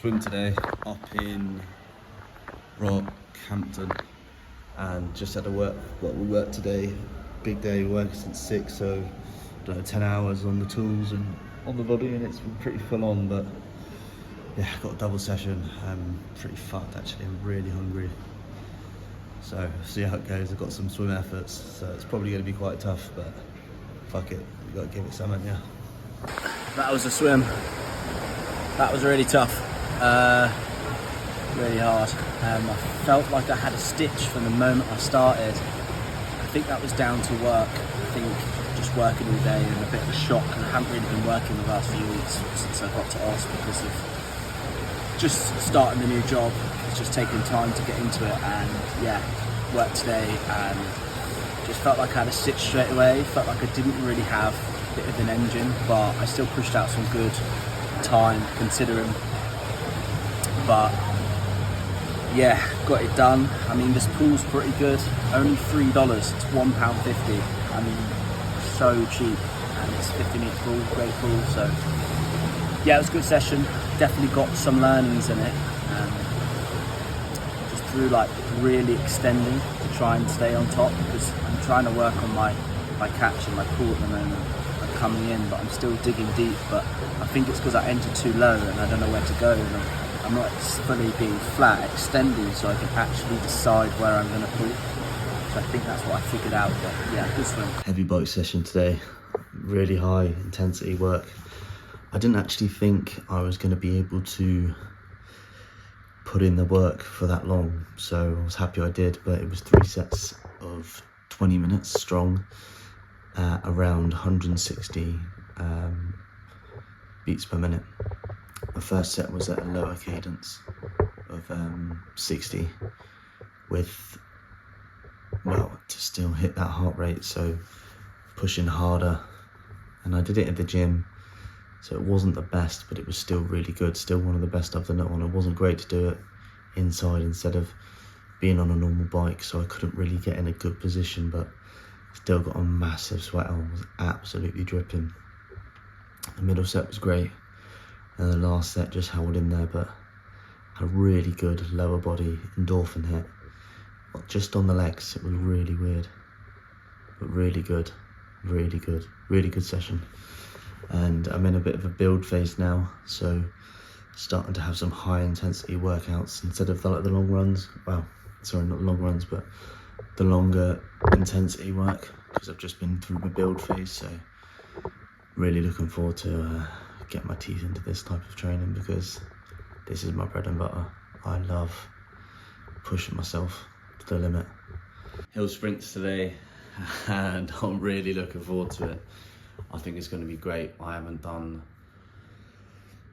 swim today up in Rockhampton, and just had to work what we worked today. Big day, working since 6, so 10 hours on the tools and on the body, and it's been pretty full on. But yeah, got a double session. I'm pretty fucked actually. I'm really hungry, so see how it goes. I've got some swim efforts, so it's probably going to be quite tough, but fuck it, you got to give it some, haven't you? That was a swim. That was really tough, really hard. I felt like I had a stitch from the moment I started. I think that was down to work. I think just working all day and a bit of a shock, and I haven't really been working the last few weeks since I got to Oz because of just starting the new job. It's just taking time to get into it, and yeah, worked today and just felt like I had a stitch straight away. Felt like I didn't really have a bit of an engine, but I still pushed out some good time considering. But yeah, got it done. I mean, this pool's pretty good. Only $3. It's £1.50. I mean, so cheap, and it's a 50-metre pool, great pool. So yeah, it was a good session. Definitely got some learnings in it. Just through like really extending to try and stay on top, because I'm trying to work on my catch and my pull at the moment. I'm coming in, but I'm still digging deep. But I think it's because I entered too low and I don't know where to go. And I'm not fully being flat, extending, so I can actually decide where I'm going to pull. So I think that's what I figured out. But yeah, good swim. Heavy bike session today, really high intensity work. I didn't actually think I was going to be able to put in the work for that long, so I was happy I did. But it was 3 sets of 20 minutes strong, around 160 beats per minute. The first set was at a lower cadence of 60 with, well, to still hit that heart rate, so pushing harder. And I did it at the gym, so it wasn't the best, but it was still really good, still one of the best I've done it on. It wasn't great to do it inside instead of being on a normal bike, so I couldn't really get in a good position, but still got a massive sweat on, was absolutely dripping. The middle set was great, and the last set just held in there, but had a really good lower body endorphin hit. Just on the legs, it was really weird, but really good, really good session. And I'm in a bit of a build phase now, so starting to have some high intensity workouts instead of the long runs. Well, sorry, not long runs, but the longer intensity work, because I've just been through my build phase. So really looking forward to get my teeth into this type of training, because this is my bread and butter. I love pushing myself to the limit. Hill sprints today, and I'm really looking forward to it. I think it's going to be great. I haven't done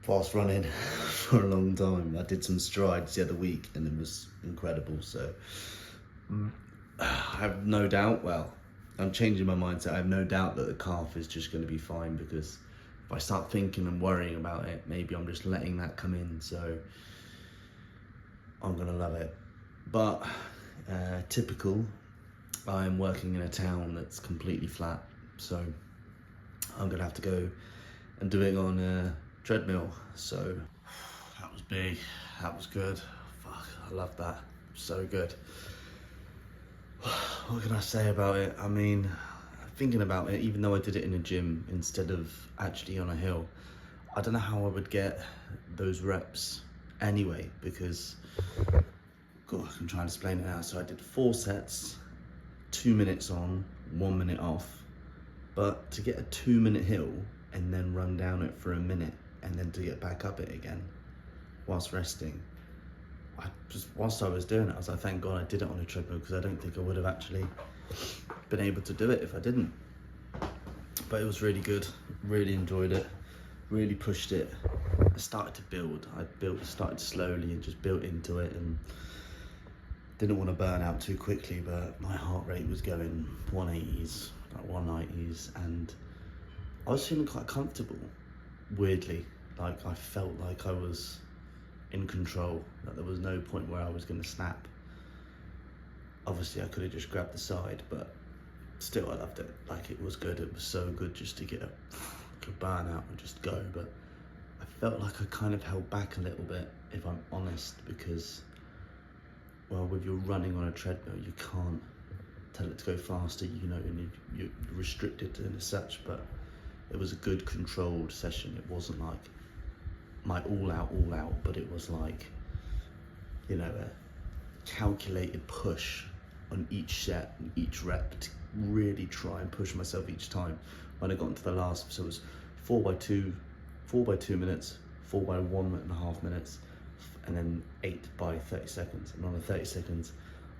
fast running for a long time. I did some strides the other week and it was incredible. So I have no doubt, well, I'm changing my mindset. I have no doubt that the calf is just going to be fine, because if I start thinking and worrying about it, maybe I'm just letting that come in. So I'm going to love it. But typical, I'm working in a town that's completely flat. So I'm gonna have to go and do it on a treadmill. So that was big, that was good. Fuck, I love that, so good. What can I say about it? I mean, thinking about it, even though I did it in a gym instead of actually on a hill, I don't know how I would get those reps anyway, because, God, I can try and explain it now. So I did 4 sets, 2 minutes on, 1 minute off. But to get a 2-minute hill and then run down it for a minute and then to get back up it again whilst resting, whilst I was doing it, I was like, thank God I did it on a treadmill, because I don't think I would have actually been able to do it if I didn't. But it was really good, really enjoyed it, really pushed it. I started to build. Started slowly and just built into it, and didn't want to burn out too quickly, but my heart rate was going 180s, like 190s, and I was feeling quite comfortable, weirdly. Like, I felt like I was in control, that there was no point where I was going to snap. Obviously, I could have just grabbed the side, but still, I loved it. Like, it was good. It was so good just to get a burn out and just go, but I felt like I kind of held back a little bit, if I'm honest, because, well, with your running on a treadmill, you can't tell it to go faster, you know, and you're restricted in as such, but it was a good controlled session. It wasn't like my all out, but it was like, you know, a calculated push on each set and each rep to really try and push myself each time. When I got into the last, so it was 4 by 2 minutes, 4 by 1.5 minutes, and then 8 by 30 seconds. And on the 30 seconds,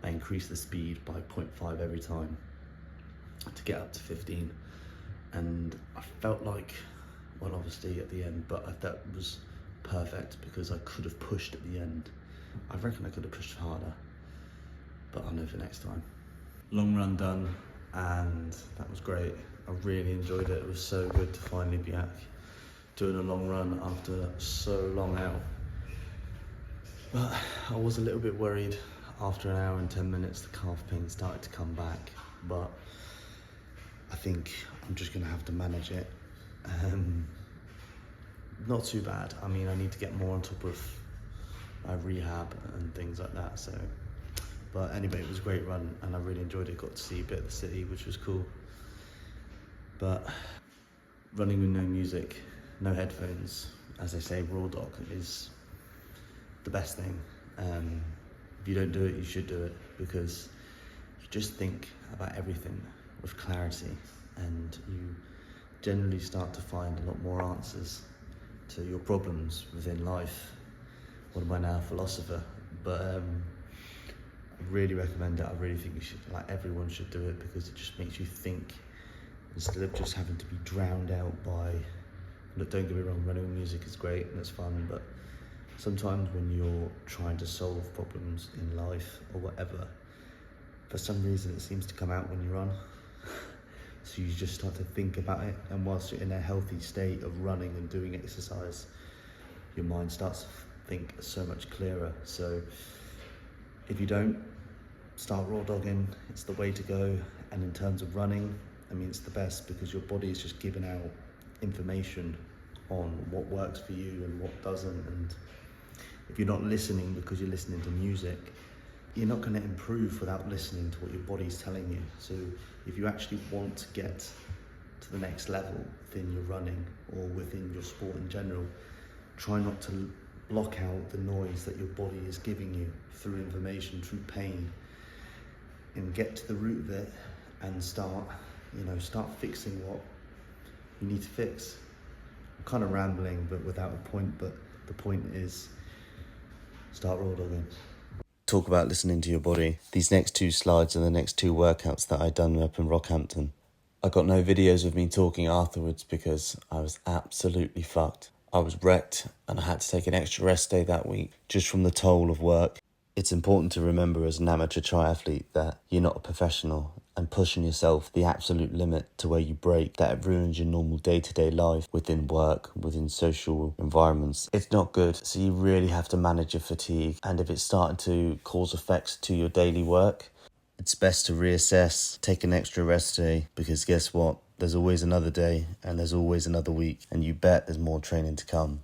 I increased the speed by 0.5 every time to get up to 15. And I felt like, well, obviously at the end, but that was perfect because I could have pushed at the end. I reckon I could have pushed harder, but I'll know for next time. Long run done, and that was great. I really enjoyed it. It was so good to finally be back doing a long run after so long out. But I was a little bit worried after an hour and 10 minutes, the calf pain started to come back, but I think I'm just gonna have to manage it. Not too bad. I mean, I need to get more on top of my rehab and things like that, so. But anyway, it was a great run and I really enjoyed it. Got to see a bit of the city, which was cool. But running with no music, no headphones, as they say, raw dog is the best thing. If you don't do it, you should do it, because you just think about everything with clarity and you generally start to find a lot more answers to your problems within life. What am I now, a philosopher? But I really recommend it. I really think you should, like, everyone should do it, because it just makes you think instead of just having to be drowned out by, look, don't get me wrong, running with music is great and it's fun, but sometimes when you're trying to solve problems in life or whatever, for some reason it seems to come out when you run. So you just start to think about it, and whilst you're in a healthy state of running and doing exercise, your mind starts to think so much clearer. So if you don't, start raw dogging, it's the way to go. And in terms of running, I mean, it's the best, because your body is just giving out information on what works for you and what doesn't. And if you're not listening because you're listening to music, you're not going to improve without listening to what your body's telling you. So if you actually want to get to the next level within your running or within your sport in general, try not to block out the noise that your body is giving you through information, through pain, and get to the root of it and start fixing what you need to fix. I'm kind of rambling, but without a point, but the point is, start raw dogging. Talk about listening to your body. These next 2 slides are the next 2 workouts that I done up in Rockhampton. I got no videos of me talking afterwards because I was absolutely fucked. I was wrecked and I had to take an extra rest day that week just from the toll of work. It's important to remember as an amateur triathlete that you're not a professional, and pushing yourself the absolute limit to where you break, that ruins your normal day-to-day life within work, within social environments. It's not good, so you really have to manage your fatigue, and if it's starting to cause effects to your daily work, it's best to reassess, take an extra rest day, because guess what? There's always another day and there's always another week, and you bet there's more training to come.